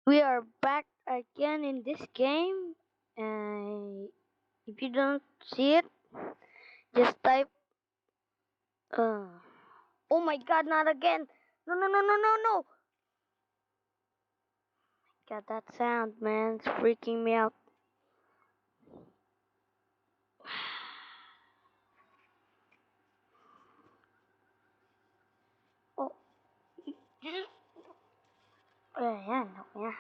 We are back again in this game. If you don't see it, just type. Uh, oh my God! Not again! No! No! No! No! No! No! God, that sound, man, it's freaking me out. Oh, yeah, no, yeah.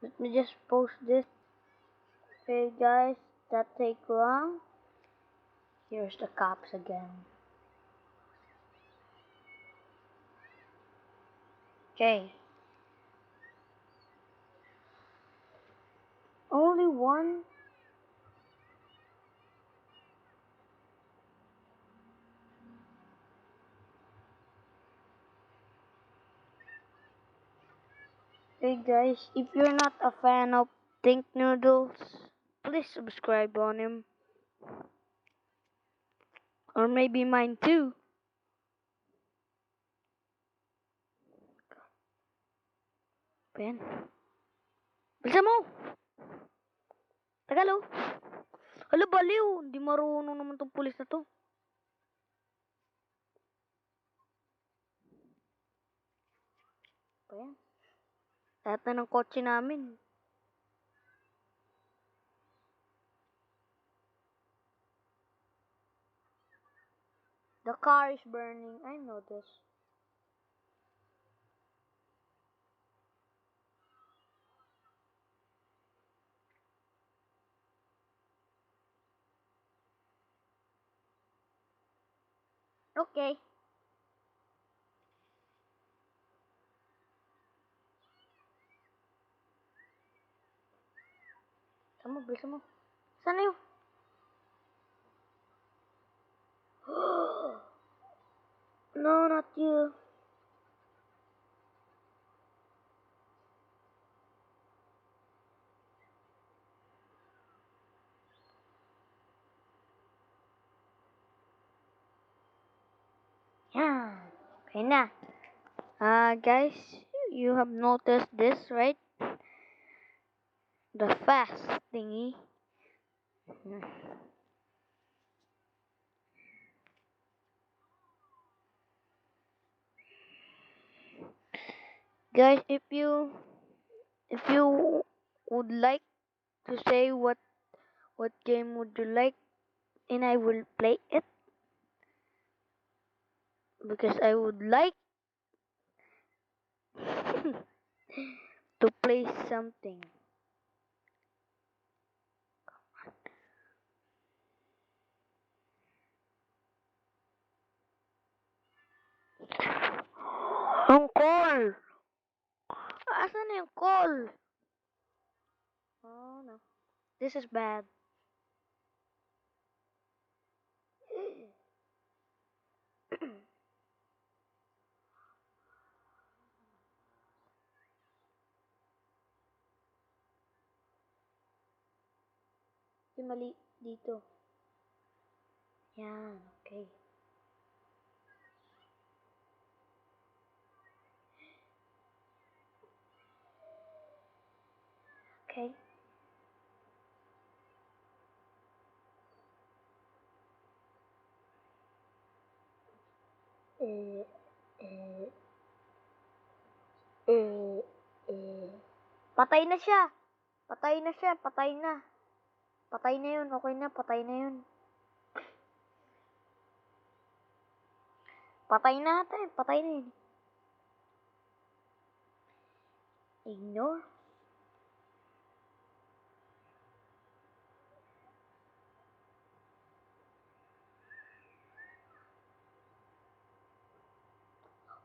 Let me just post this. Hey guys, that take long. Here's the cops again. Okay. Only one. Hey guys, if you're not a fan of Think Noodles, please subscribe on him. Or maybe mine too. Pen. Bilisan mo! Tagalo! Hala, baliw! Hindi marunong naman tong pulis na to. Ayan. Lahat na ng kotse namin. The car is burning. I know this. Okay. Bilisan mo. Saan na yun? No, not you. Yan. Okay na. Guys, you have noticed this, right? The fast thingy. Guys, if you would like to say what game would you like, and I will play it because I would like to play something. Ang call! Asan na yung call? Oh no. This is bad. Yung mali dito. Yan, okay. Okay. Eh, eh, eh, eh. Patay na siya! Patay na siya! Patay na! Patay na yun! Okay na, patay na yun. Patay na ata yun! Patay na yun. Ignore?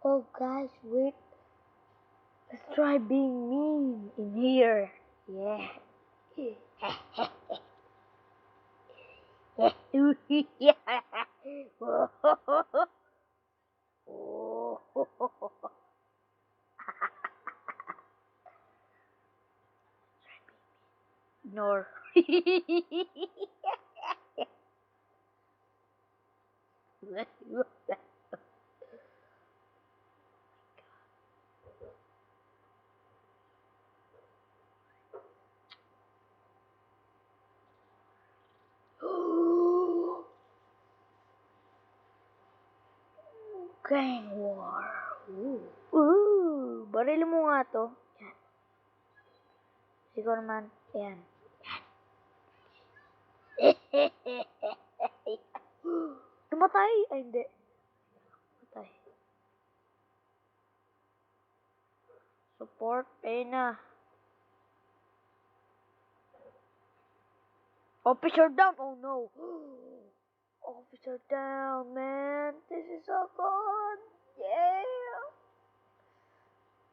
Oh guys, wait. Let's try being mean in here. Yeah. Ignore. Gang war. Barili mo nga to. Yan. Siguro man, yan. Namatay? Ay, hindi. Namatay. Support, ayun na. Officer down! Oh no! Officer down, man! This is so good! Yeah!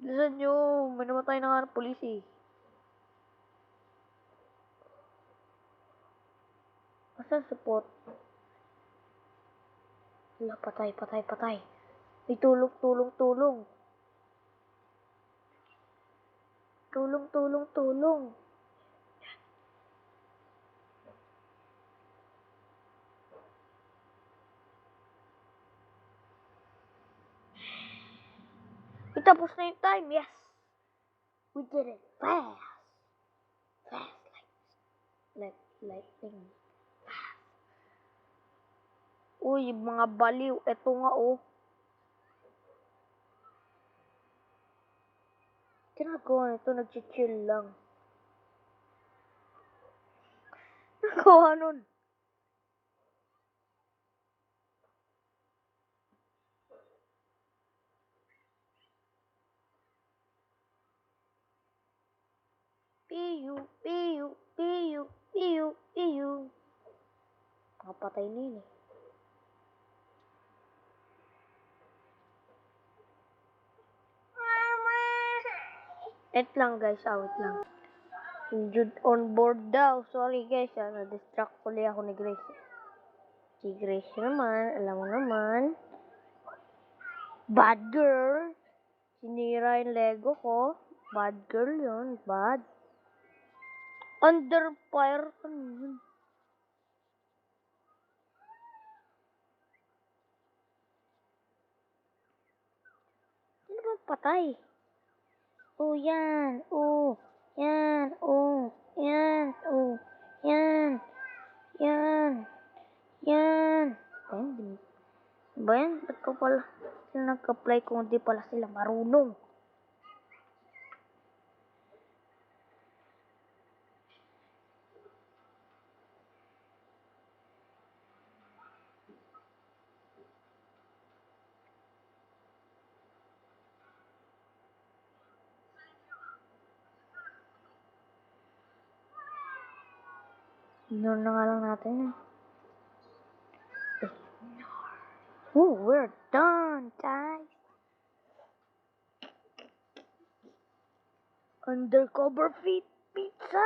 Listen nyo, may namatay na nga ng pulis eh. Asan support? Wala, patay. May tulong. Tulong. Tapos na yung time, yes! We did it fast! Fast, like lightning. Fast. Uy, mga baliw. Eto nga, oh. Ginagawa nito, nag-chill lang. Nagawa nun. Piyu. Nakapatay na yun eh. Wait lang guys, wait lang. Injured on board daw. Sorry guys, na-distract puli ako ni Grace. Si Grace naman, alam mo naman. Bad girl. Sinira yung Lego ko. Bad girl yun, bad. Under fire. Ano yun? Sino ba patay? Oh, yan. Oh, yan. Oh, yan. Oh, yan. Yan. Ba yan? Ba't pa pala sila nag-apply kung di pala sila marunong? Ignore na nga lang natin eh. Oh, we're done, guys. Undercover pizza?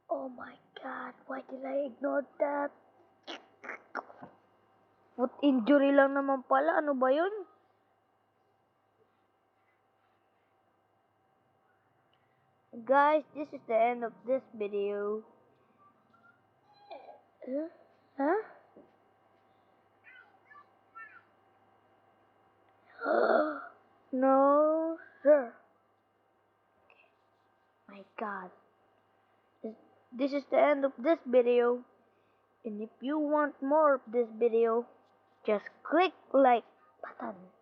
Oh my god, why did I ignore that? Foot injury lang naman pala. Ano ba yun? Guys, this is the end of this video. Huh? No, sir. My god. This is the end of this video. And if you want more of this video, just click like button.